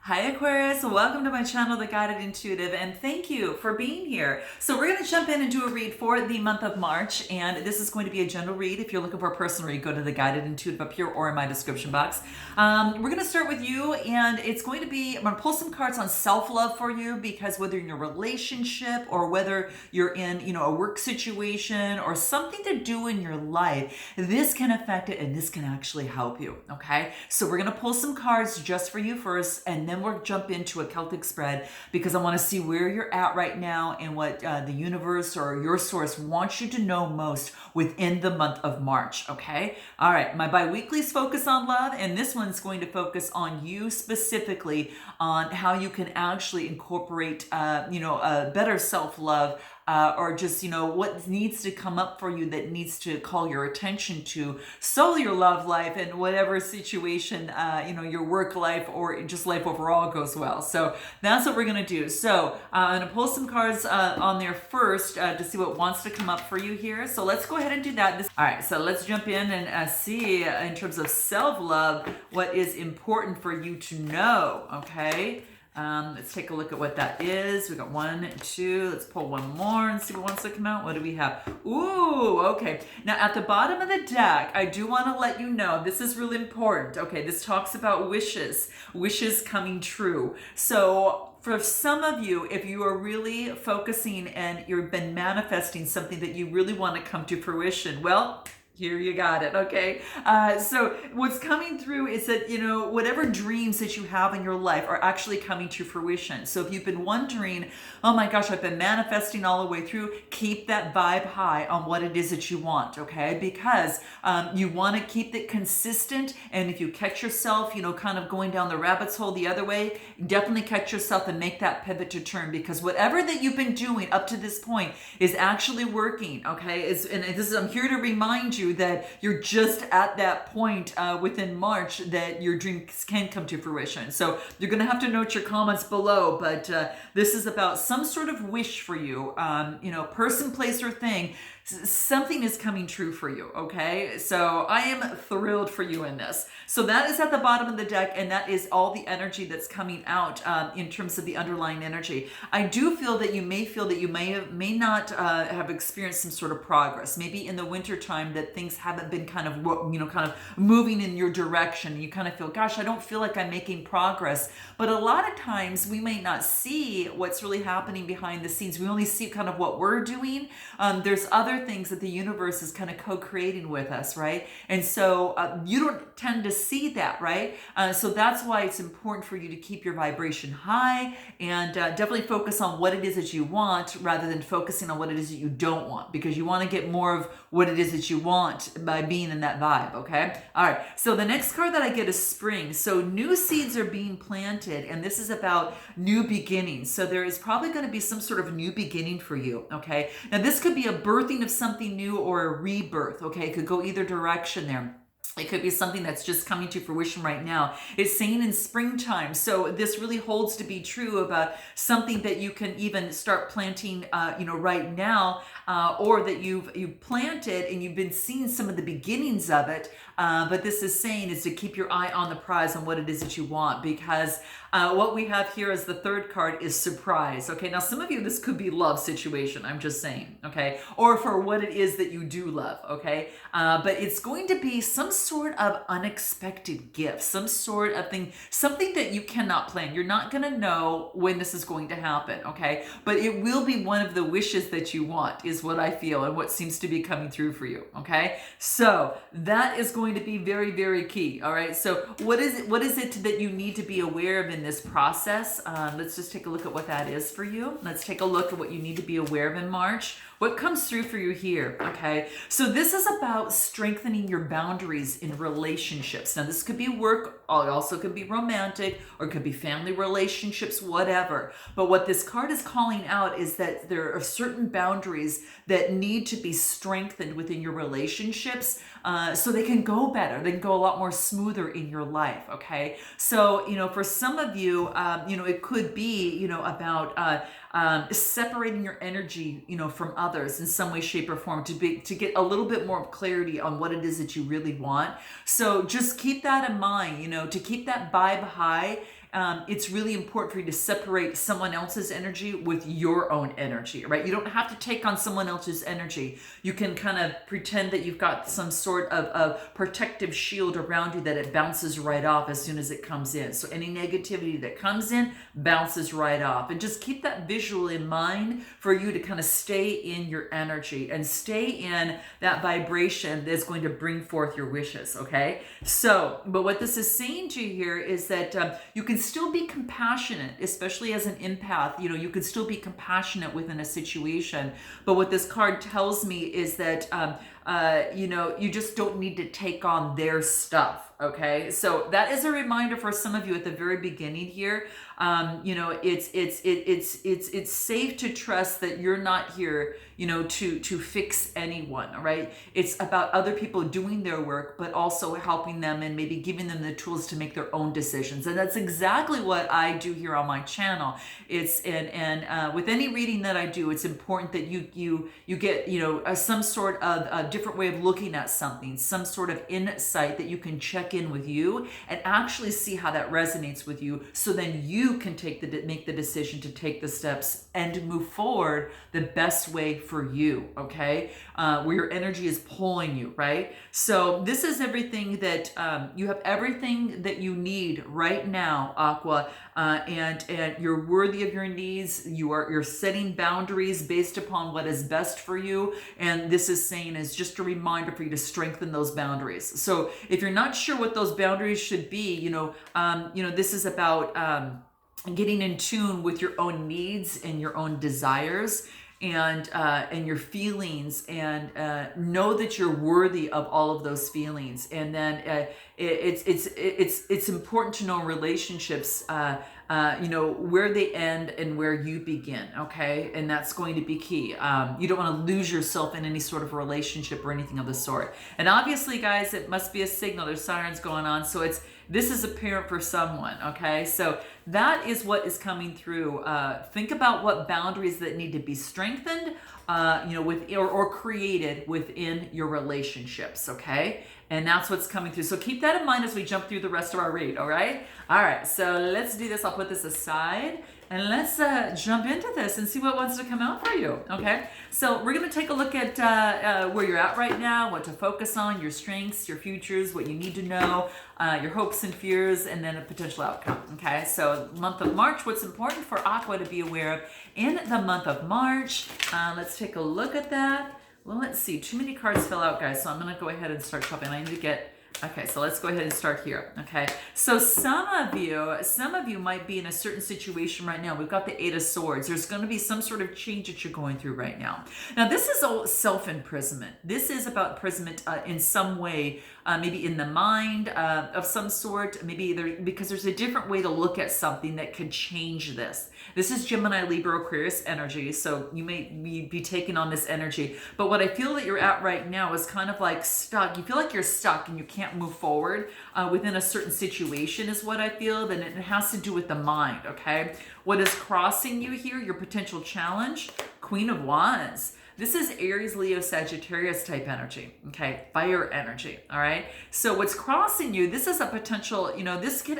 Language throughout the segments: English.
Hi Aquarius, welcome to my channel, The Guided Intuitive, and thank you for being here. So we're going to jump in and do a read for the month of March, and this is going to be a general read. If you're looking for a personal read, go to The Guided Intuitive up here or in my description box. We're going to start with you, and it's going to be, I'm going to pull some cards on self-love for you, because whether you're in a relationship or whether you're in, a work situation or something to do in your life, this can affect it and this can actually help you, okay? So we're going to pull some cards just for you first, and then we'll jump into a Celtic spread because I want to see where you're at right now and what the universe or your source wants you to know most within the month of March, okay? All right, my bi-weeklies focus on love, and this one's going to focus on you specifically, on how you can actually incorporate, better self-love, or just, what needs to come up for you that needs to call your attention to so your love life and whatever situation, your work life or just life overall goes well. So that's what we're going to do. So I'm going to pull some cards on there first to see what wants to come up for you here. So let's go ahead and do that. All right, so let's jump in and see in terms of self-love what is important for you to know, okay? Let's take a look at what that is. We got 1, 2. Let's pull one more and see what wants to come out. What do we have? Ooh, okay. Now at the bottom of the deck, I do want to let you know, this is really important. Okay, this talks about wishes coming true. So for some of you, if you are really focusing and you've been manifesting something that you really want to come to fruition, well, here you got it, okay? So what's coming through is that, whatever dreams that you have in your life are actually coming to fruition. So if you've been wondering, oh my gosh, I've been manifesting all the way through, keep that vibe high on what it is that you want, okay? Because you want to keep it consistent, and if you catch yourself, kind of going down the rabbit's hole the other way, definitely catch yourself and make that pivot to turn, because whatever that you've been doing up to this point is actually working, okay? I'm here to remind you that you're just at that point within March that your dreams can come to fruition. So you're going to have to note your comments below, but this is about some sort of wish for you, person, place, or thing. Something is coming true for you, okay? So I am thrilled for you in this. So that is at the bottom of the deck, and that is all the energy that's coming out in terms of the underlying energy. I do feel that you may not have experienced some sort of progress. Maybe in the winter time that things haven't been kind of moving in your direction. You kind of feel, gosh, I don't feel like I'm making progress. But a lot of times we may not see what's really happening behind the scenes. We only see kind of what we're doing. There's other things that the universe is kind of co-creating with us, right? And so you don't tend to see that, right? So that's why it's important for you to keep your vibration high and definitely focus on what it is that you want rather than focusing on what it is that you don't want, because you want to get more of what it is that you want by being in that vibe, okay? All right, so the next card that I get is spring. So new seeds are being planted, and this is about new beginnings. So there is probably going to be some sort of new beginning for you, okay? Now this could be a birthing of something new or a rebirth, okay? It could go either direction there. It could be something that's just coming to fruition right now. It's saying in springtime. So this really holds to be true about something that you can even start planting, right now, or that you've planted and you've been seeing some of the beginnings of it. But this is saying is to keep your eye on the prize on what it is that you want, because what we have here as the third card is surprise. Okay, now some of you, this could be love situation. I'm just saying, okay, or for what it is that you do love, okay, but it's going to be some sort of unexpected gift, some sort of thing, something that you cannot plan. You're not going to know when this is going to happen, okay, but it will be one of the wishes that you want, is what I feel and what seems to be coming through for you, okay? So that is going to be very, very key, all right? So what is it that you need to be aware of in this process? Let's just take a look at what that is for you. Let's take a look at what you need to be aware of in March. What comes through for you here, okay? So this is about strengthening your boundaries in relationships. Now this could be work, it also could be romantic, or it could be family relationships, whatever. But what this card is calling out is that there are certain boundaries that need to be strengthened within your relationships, so they can go better, they can go a lot more smoother in your life, okay? So, for some of you, it could be, about separating your energy, from others in some way, shape, or form to get a little bit more clarity on what it is that you really want. So just keep that in mind, to keep that vibe high it's really important for you to separate someone else's energy with your own energy, right? You don't have to take on someone else's energy. You can kind of pretend that you've got some sort of protective shield around you that it bounces right off as soon as it comes in. So any negativity that comes in bounces right off. And just keep that visual in mind for you to kind of stay in your energy and stay in that vibration that's going to bring forth your wishes, okay? So, but what this is saying to you here is that you can still be compassionate, especially as an empath. You know, you can still be compassionate within a situation. But what this card tells me is that, you know, you just don't need to take on their stuff. Okay, so that is a reminder for some of you at the very beginning here. You know, it's safe to trust that you're not here, you know, to fix anyone. All right, it's about other people doing their work, but also helping them and maybe giving them the tools to make their own decisions. And that's exactly what I do here on my channel. It's and with any reading that I do, it's important that you get, you know, some sort of a different way of looking at something, some sort of insight that you can check in with you and actually see how that resonates with you, so then you can make the decision to take the steps and move forward the best way for you, okay? Where your energy is pulling you, right? So this is everything that you have everything that you need right now, Aqua, and you're worthy of your needs. You're setting boundaries based upon what is best for you, and this is saying is just a reminder for you to strengthen those boundaries. So if you're not sure what those boundaries should be, you know, this is about getting in tune with your own needs and your own desires and your feelings, and know that you're worthy of all of those feelings. And then it's important to know relationships, you know, where they end and where you begin, okay? And that's going to be key. You don't want to lose yourself in any sort of relationship or anything of the sort. And obviously, guys, it must be a signal. There's sirens going on, so this is apparent for someone, okay? So that is what is coming through. Think about what boundaries that need to be strengthened, you know, or created within your relationships, okay? And that's what's coming through. So keep that in mind as we jump through the rest of our read, all right? All right, so let's do this. I'll put this aside and let's jump into this and see what wants to come out for you, okay? So we're gonna take a look at where you're at right now, what to focus on, your strengths, your futures, what you need to know, your hopes and fears, and then a potential outcome, okay? So month of March, what's important for Aqua to be aware of in the month of March. Let's take a look at that. Well, let's see. Too many cards fell out, guys, so I'm going to go ahead and start shopping. I need to get... Okay, so let's go ahead and start here, okay? So some of you might be in a certain situation right now. We've got the Eight of Swords. There's going to be some sort of change that you're going through right now. Now, this is all self-imprisonment. This is about imprisonment in some way, maybe in the mind of some sort, because there's a different way to look at something that could change this. This is Gemini, Libra, Aquarius energy, so you may be taking on this energy. But what I feel that you're at right now is kind of like stuck. You feel like you're stuck and you can't move forward within a certain situation is what I feel. Then it has to do with the mind, okay? What is crossing you here, your potential challenge? Queen of Wands. This is Aries, Leo, Sagittarius type energy, okay? Fire energy, all right? So what's crossing you, this is a potential, you know, this is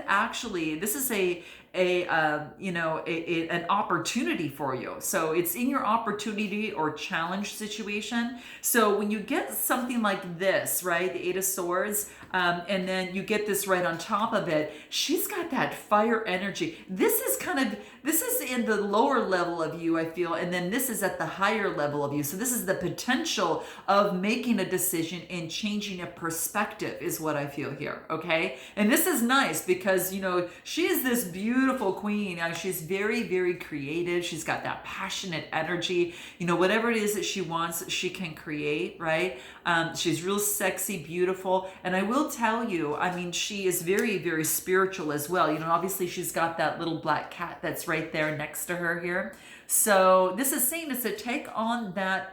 an opportunity for you. So it's in your opportunity or challenge situation. So when you get something like this, right, the Eight of Swords, and then you get this right on top of it, she's got that fire energy. This is in the lower level of you, I feel, and then this is at the higher level of you. So this is the potential of making a decision and changing a perspective is what I feel here, okay? And this is nice because, you know, she is this beautiful queen. She's very, very creative. She's got that passionate energy. You know, whatever it is that she wants, she can create, right? She's real sexy, beautiful. And I will tell you, I mean, she is very, very spiritual as well. You know, obviously she's got that little black cat that's right there next to her here. So this is saying is to take on that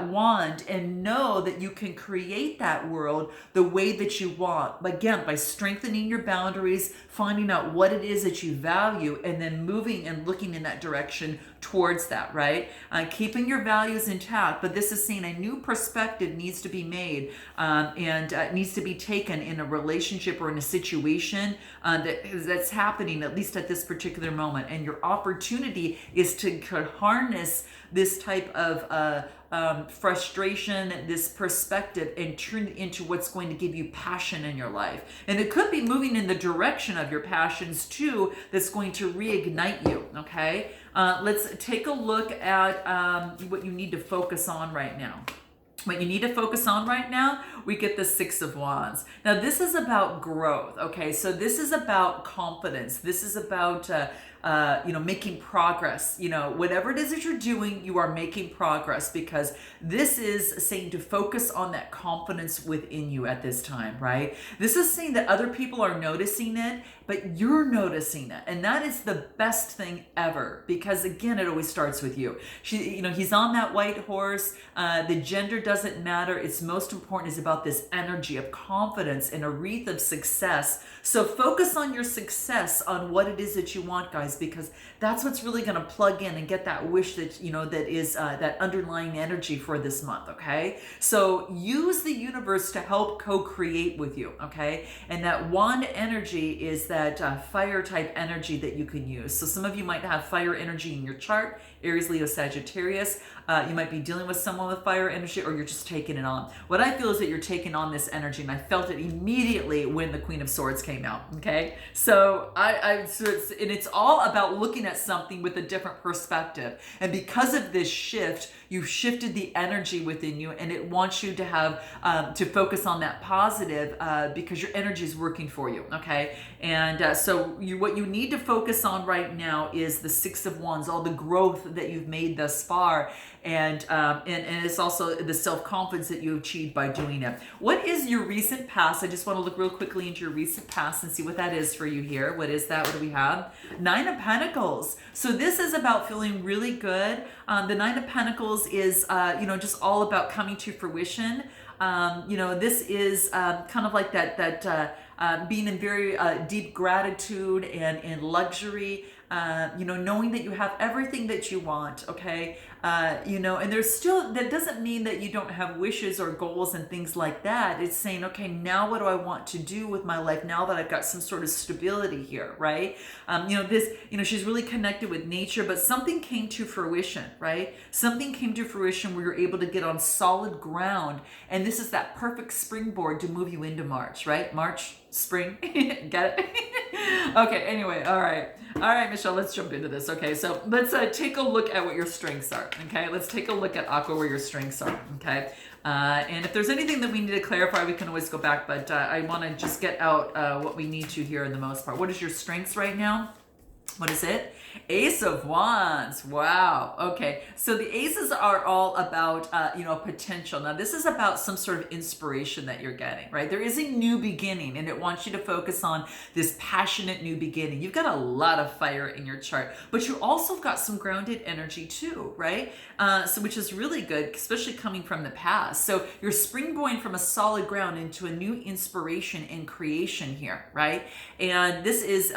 wand and know that you can create that world the way that you want. Again, by strengthening your boundaries, finding out what it is that you value, and then moving and looking in that direction towards that, right? Keeping your values intact, but this is saying a new perspective needs to be made, and needs to be taken in a relationship or in a situation that's happening, at least at this particular moment. And your opportunity is to harness this type of frustration, this perspective, and turn it into what's going to give you passion in your life. And it could be moving in the direction of your passions too, that's going to reignite you, okay? Let's take a look at what you need to focus on right now. What you need to focus on right now, we get the Six of Wands. Now, this is about growth, okay? So this is about confidence. This is about, making progress. Whatever it is that you're doing, you are making progress, because this is saying to focus on that confidence within you at this time, right? This is saying that other people are noticing it, but you're noticing it. And that is the best thing ever, because again, it always starts with you. He's on that white horse. The gender doesn't matter. It's most important is about this energy of confidence and a wreath of success. So focus on your success, on what it is that you want, guys, because that's what's really going to plug in and get that wish that, that is that underlying energy for this month, okay? So use the universe to help co-create with you, okay? And that wand energy is that fire type energy that you can use. So some of you might have fire energy in your chart, Aries, Leo, Sagittarius. You might be dealing with someone with fire energy, or you're just taking it on. What I feel is that you're taking on this energy, and I felt it immediately when the Queen of Swords came out, okay? So it's all about looking at something with a different perspective. And because of this shift, you've shifted the energy within you, and it wants you to have to focus on that positive, because your energy is working for you, okay? And so what you need to focus on right now is the Six of Wands, all the growth that you've made thus far, and it's also the self-confidence that you achieved by doing it. What is your recent past? I just want to look real quickly into your recent past and see what that is for you here. What is that? What do we have? Nine of Pentacles. So this is about feeling really good. The Nine of Pentacles is, just all about coming to fruition. This is kind of like that being in very deep gratitude and in luxury, knowing that you have everything that you want, okay? And there's still, that doesn't mean that you don't have wishes or goals and things like that. It's saying, okay, now what do I want to do with my life now that I've got some sort of stability here, right? She's really connected with nature, but something came to fruition, right? Something came to fruition where you're able to get on solid ground. And this is that perfect springboard to move you into March, right? March, spring, get it? Okay, anyway, all right, Michelle, let's jump into this. Okay, so let's take a look at what your strengths are, okay? Let's take a look at Aqua, where your strengths are, okay? And if there's anything that we need to clarify, we can always go back, but I want to just get out what we need to here in the most part. What is your strengths right now? What is it? Ace of Wands. Wow. Okay. So the aces are all about, potential. Now this is about some sort of inspiration that you're getting, right? There is a new beginning, and it wants you to focus on this passionate new beginning. You've got a lot of fire in your chart, but you also got some grounded energy too, right? Which is really good, especially coming from the past. So you're springboarding from a solid ground into a new inspiration and creation here, right? And this is,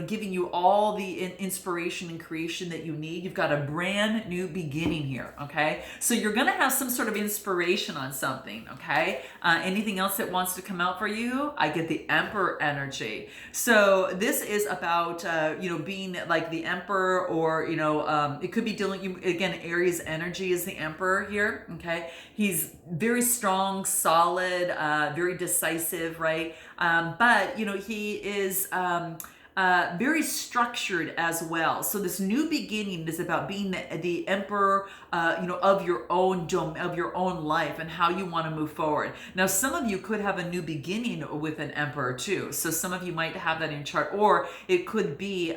giving you all the inspiration and creation that you need. You've got a brand new beginning here, okay? So you're going to have some sort of inspiration on something, okay? Anything else that wants to come out for you? I get the Emperor energy. So this is about, being like the Emperor, or, it could be dealing, again, Aries energy is the Emperor here, okay? He's very strong, solid, very decisive, right? But, he is... very structured as well. So this new beginning is about being the emperor, of your own dome, of your own life, and how you want to move forward. Now, some of you could have a new beginning with an emperor too. So some of you might have that in your chart, or it could be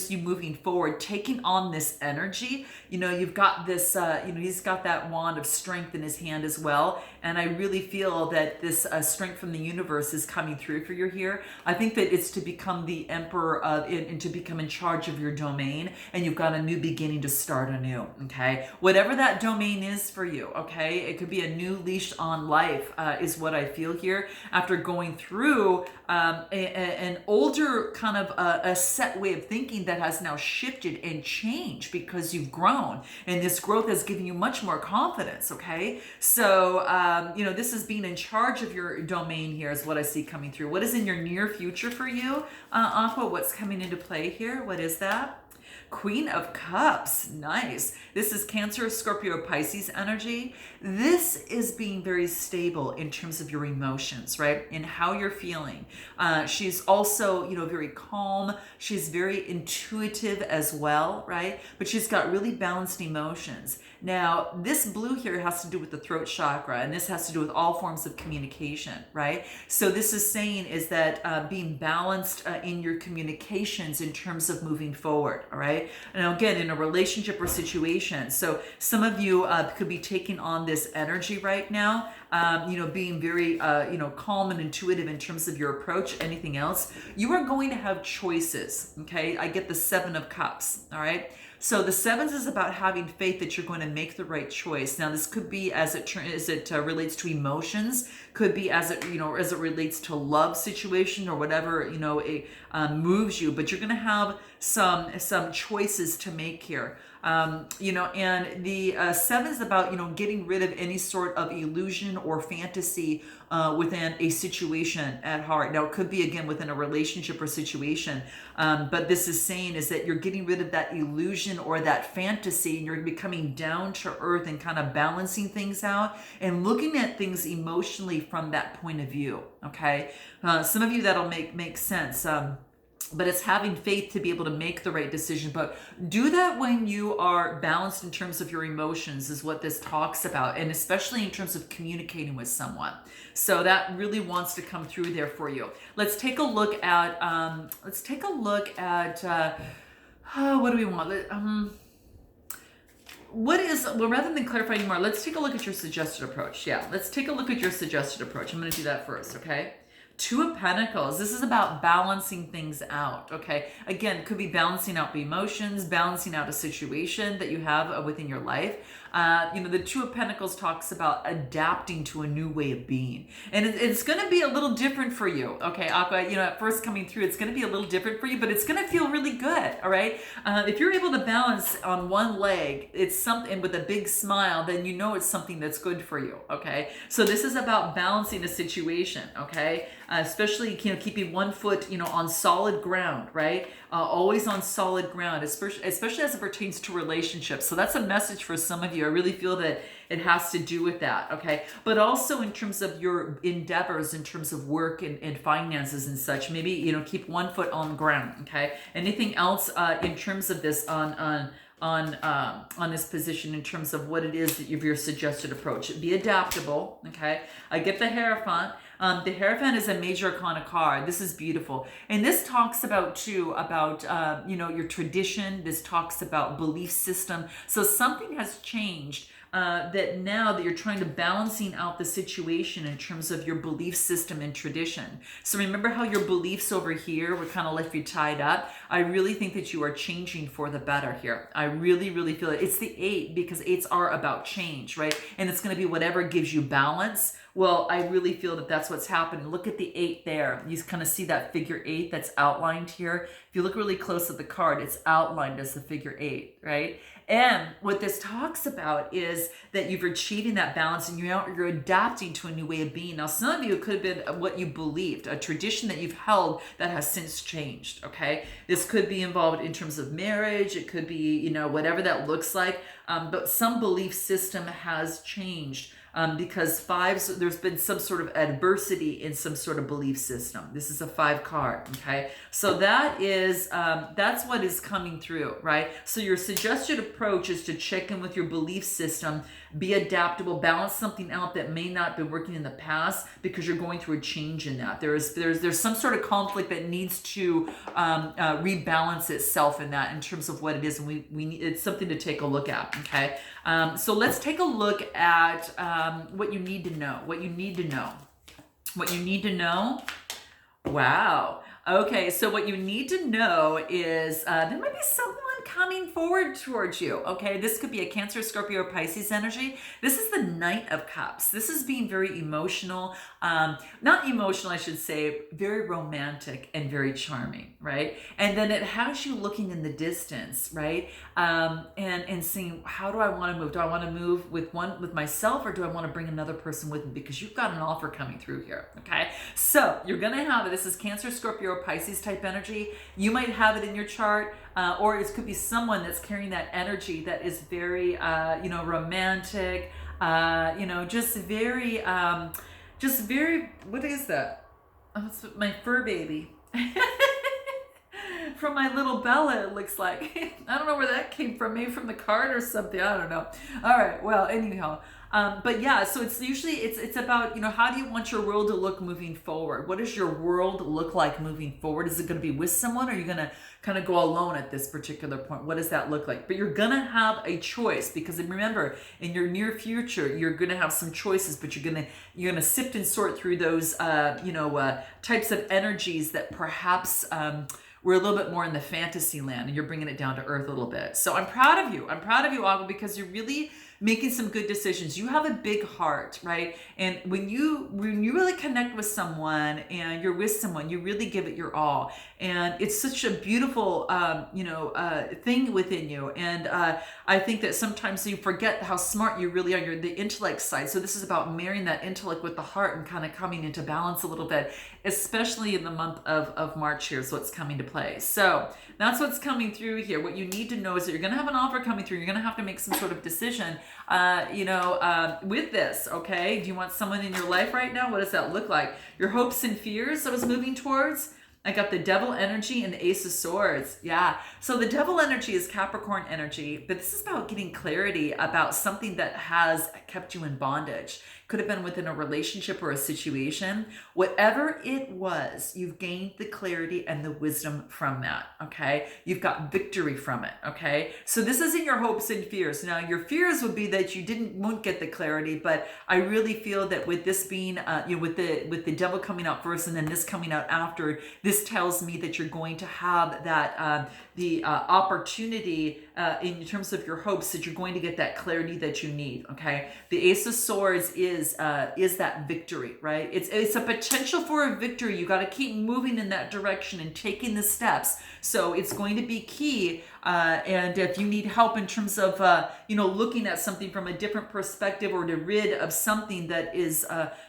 you moving forward, taking on this energy. You've got this. He's got that wand of strength in his hand as well, and I really feel that this strength from the universe is coming through for you here. I think that it's to become the emperor and to become in charge of your domain, and you've got a new beginning to start anew, okay? Whatever that domain is for you, okay? It could be a new leash on life, is what I feel here. After going through, an older kind of a set way of thinking that has now shifted and changed because you've grown, and this growth has given you much more confidence. Okay, so this is being in charge of your domain here is what I see coming through. What is in your near future for you, Aqua? What's coming into play here? What is that? Queen of Cups. Nice. This is Cancer, Scorpio, Pisces energy. This is being very stable in terms of your emotions, right? And how you're feeling. She's also, very calm. She's very intuitive as well, right? But she's got really balanced emotions. Now, this blue here has to do with the throat chakra, and this has to do with all forms of communication, right? So this is saying is that being balanced in your communications in terms of moving forward, all right? Now, again, in a relationship or situation. So some of you could be taking on this energy right now, being very, calm and intuitive in terms of your approach. Anything else, you are going to have choices, okay? I get the 7 of Cups, all right? So the 7s is about having faith that you're going to make the right choice. Now, this could be as it relates to emotions, could be as it relates to love situation or whatever, it moves you, but you're going to have some choices to make here. And the 7 is about, getting rid of any sort of illusion or fantasy within a situation at heart. Now, it could be, again, within a relationship or situation, but this is saying is that you're getting rid of that illusion or that fantasy, and you're becoming down to earth and kind of balancing things out and looking at things emotionally from that point of view, okay? Some of you, that'll make sense. But it's having faith to be able to make the right decision. But do that when you are balanced in terms of your emotions is what this talks about, and especially in terms of communicating with someone. So that really wants to come through there for you. Let's take a look at, what do we want? Rather than clarifying more, let's take a look at your suggested approach. Yeah, let's take a look at your suggested approach. I'm going to do that first, okay? 2 of Pentacles. This is about balancing things out, okay? Again, it could be balancing out the emotions, balancing out a situation that you have within your life. The 2 of Pentacles talks about adapting to a new way of being. And it's going to be a little different for you, okay, Aqua? At first coming through, it's going to be a little different for you, but it's going to feel really good, all right? If you're able to balance on one leg, it's something with a big smile, then you know it's something that's good for you, okay? So this is about balancing a situation, okay? Especially, keeping one foot, on solid ground, right? Always on solid ground, especially as it pertains to relationships. So that's a message for some of you. I really feel that it has to do with that, okay? But also in terms of your endeavors, in terms of work and finances and such, maybe, keep one foot on the ground, okay? Anything else in terms of this on this position in terms of what it is that your suggested approach? Be adaptable, okay? I get the Hierophant. The Hierophant is a major arcana card. This is beautiful. And this talks about, your tradition. This talks about belief system. So something has changed that now that you're trying to balancing out the situation in terms of your belief system and tradition. So remember how your beliefs over here were kind of left you tied up? I really think that you are changing for the better here. I really, really feel it. It's the 8 because 8s are about change, right? And it's going to be whatever gives you balance. Well, I really feel that that's what's happening. Look at the 8 there. You kind of see that figure 8 that's outlined here. If you look really close at the card, it's outlined as the figure 8, right? And what this talks about is that you're achieving that balance and you're adapting to a new way of being. Now, some of you, it could have been what you believed, a tradition that you've held that has since changed, okay? This could be involved in terms of marriage. It could be, whatever that looks like. But some belief system has changed. Because 5s, there's been some sort of adversity in some sort of belief system. This is a 5 card, okay? So that's what is coming through, right? So your suggested approach is to check in with your belief system, be adaptable, balance something out that may not be working in the past because you're going through a change in that. There's some sort of conflict that needs to rebalance itself in that in terms of what it is, and we need, it's something to take a look at, okay? So let's take a look at what you need to know. What you need to know. What you need to know. Wow. Okay, so what you need to know is there might be someone coming forward towards you, okay? This could be a Cancer, Scorpio, or Pisces energy. This is the Knight of Cups. This is being very emotional, not emotional, I should say, very romantic and very charming, right? And then it has you looking in the distance, right? And seeing, how do I want to move? Do I want to move with myself, or do I want to bring another person with me? Because you've got an offer coming through here, okay? So you're going to have it. This is Cancer, Scorpio, or Pisces type energy. You might have it in your chart, or it could be someone that's carrying that energy that is very, romantic, just very, what is that? Oh, it's my fur baby. From my little Bella, it looks like. I don't know where that came from. Maybe from the card or something. I don't know. All right. Well, anyhow. But yeah, so it's usually, it's about, how do you want your world to look moving forward? What does your world look like moving forward? Is it going to be with someone, or are you going to kind of go alone at this particular point? What does that look like? But you're going to have a choice, because remember, in your near future, you're going to have some choices, but you're going to sift and sort through those, types of energies that perhaps, we're a little bit more in the fantasy land, and you're bringing it down to earth a little bit. So I'm proud of you. I'm proud of you, Aqua, because you're really making some good decisions. You have a big heart, right? And when you really connect with someone and you're with someone, you really give it your all. And it's such a beautiful, thing within you. And I think that sometimes you forget how smart you really are. You're the intellect side. So this is about marrying that intellect with the heart and kind of coming into balance a little bit, especially in the month of March here. So it's coming to play. So that's what's coming through here. What you need to know is that you're going to have an offer coming through. You're going to have to make some sort of decision, with this, okay? Do you want someone in your life right now? What does that look like? Your hopes and fears I was moving towards? I got the Devil energy and the Ace of Swords. Yeah. So the Devil energy is Capricorn energy, but this is about getting clarity about something that has kept you in bondage. Could have been within a relationship or a situation. Whatever it was, you've gained the clarity and the wisdom from that, okay? You've got victory from it, okay? So this isn't your hopes and fears. Now, your fears would be that you won't get the clarity, but I really feel that with this being, with the Devil coming out first and then this coming out after, this tells me that you're going to have that, the opportunity in terms of your hopes, that you're going to get that clarity that you need, okay? The Ace of Swords is that victory, right? It's a potential for a victory. You got to keep moving in that direction and taking the steps. So it's going to be key. And if you need help in terms of, looking at something from a different perspective, or to rid of something that is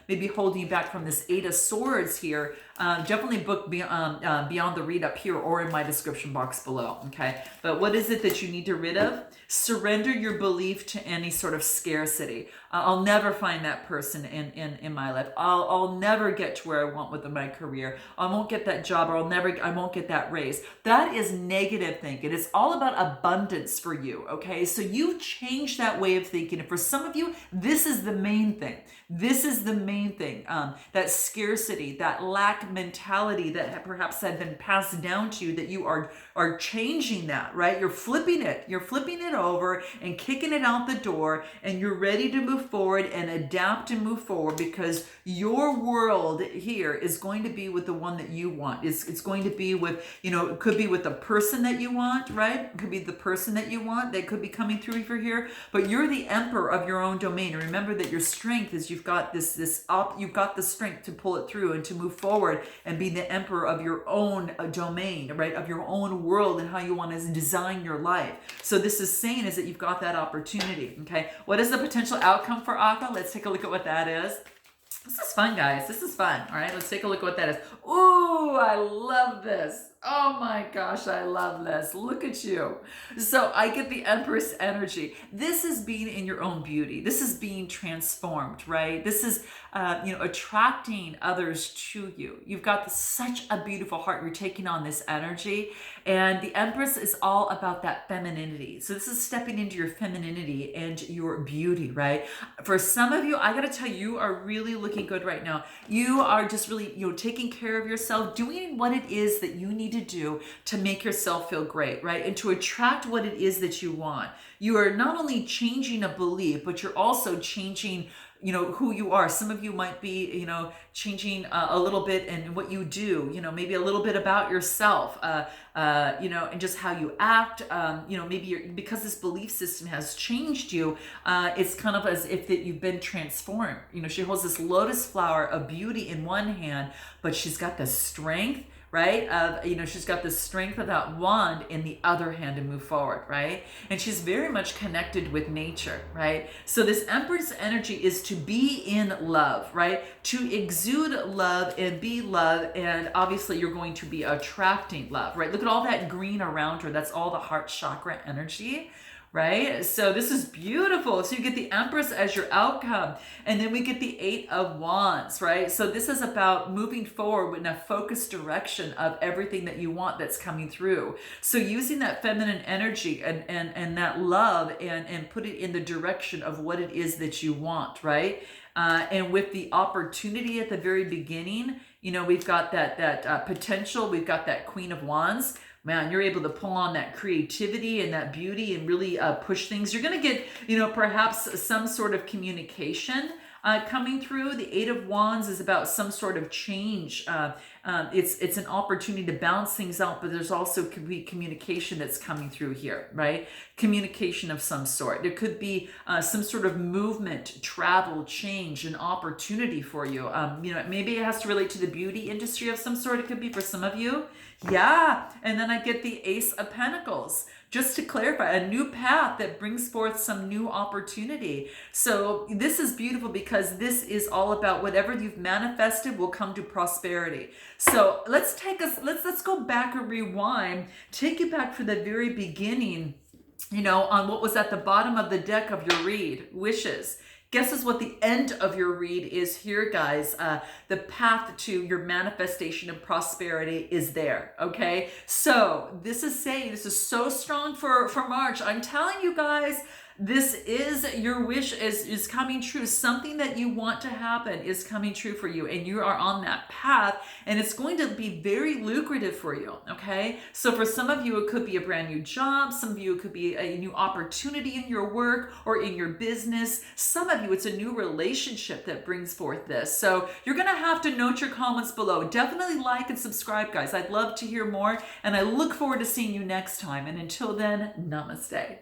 maybe holding you back from this Eight of Swords here, definitely book Beyond the Read up here or in my description box below, okay? But what is it that you need to rid of? Surrender your belief to any sort of scarcity. I'll never find that person in my life. I'll never get to where I want with my career. I won't get that job, or I won't get that raise. That is negative thinking. It's all about abundance for you, okay? So you've changed that way of thinking. And for some of you, this is the main thing. This is the main thing. That scarcity, that lack mentality that perhaps had been passed down to you, that you are changing that, right? You're flipping it. You're flipping it over and kicking it out the door, and you're ready to move forward and adapt and move forward, because your world here is going to be with the one that you want. It's going to be with, it could be with the person that you want, right? It could be the person that you want that could be coming through for here, but you're the emperor of your own domain. And remember that your strength is you've got you've got the strength to pull it through and to move forward and be the emperor of your own domain, right? Of your own world and how you want to design your life. So this is saying is that you've got that opportunity, okay? What is the potential outcome for Aqua? Let's take a look at what that is. This is fun, guys. This is fun. All right, let's take a look at what that is. Ooh, I love this. Oh my gosh, I love this. Look at you. So I get the Empress energy. This is being in your own beauty. This is being transformed, right? This is, attracting others to you. You've got such a beautiful heart. You're taking on this energy. And the Empress is all about that femininity. So this is stepping into your femininity and your beauty, right? For some of you, I got to tell you, you are really looking good right now. You are just really, taking care of yourself, doing what it is that you need to do to make yourself feel great, right? And to attract what it is that you want. You are not only changing a belief, but you're also changing you know, who you are. Some of you might be, you know, changing a little bit in what you do, you know, maybe a little bit about yourself, you know, and just how you act. You know, maybe because this belief system has changed you, it's kind of as if that you've been transformed. You know, she holds this lotus flower of beauty in one hand, but she's got the strength, right? You know, she's got the strength of that wand in the other hand to move forward, right? And she's very much connected with nature, right? So this Empress energy is to be in love, right? To exude love and be love, and obviously you're going to be attracting love, right? Look at all that green around her. That's all the heart chakra energy, right? So this is beautiful. So you get the Empress as your outcome. And then we get the Eight of Wands, right? So this is about moving forward in a focused direction of everything that you want that's coming through. So using that feminine energy and that love and put it in the direction of what it is that you want, right? And with the opportunity at the very beginning, you know, we've got that potential. We've got that Queen of Wands. Man, you're able to pull on that creativity and that beauty and really push things. You're going to get, you know, perhaps some sort of communication coming through. The Eight of Wands is about some sort of change. It's an opportunity to balance things out, but there's also could be communication that's coming through here, right? Communication of some sort. There could be some sort of movement, travel, change, an opportunity for you. You know, maybe it has to relate to the beauty industry of some sort. It could be for some of you. Yeah. And then I get the Ace of Pentacles. Just to clarify, a new path that brings forth some new opportunity. So this is beautiful because this is all about whatever you've manifested will come to prosperity. So let's go back and rewind, take you back for the very beginning, you know, on what was at the bottom of the deck of your read, wishes. Guess what the end of your read is here, guys. The path to your manifestation of prosperity is there, okay? So this is saying, this is so strong for March. I'm telling you guys, this is your wish is coming true. Something that you want to happen is coming true for you, and you are on that path, and it's going to be very lucrative for you, okay? So for some of you, it could be a brand new job. Some of you, it could be a new opportunity in your work or in your business. Some of you, it's a new relationship that brings forth this. So you're going to have to note your comments below. Definitely like and subscribe, guys. I'd love to hear more, and I look forward to seeing you next time. And until then, namaste.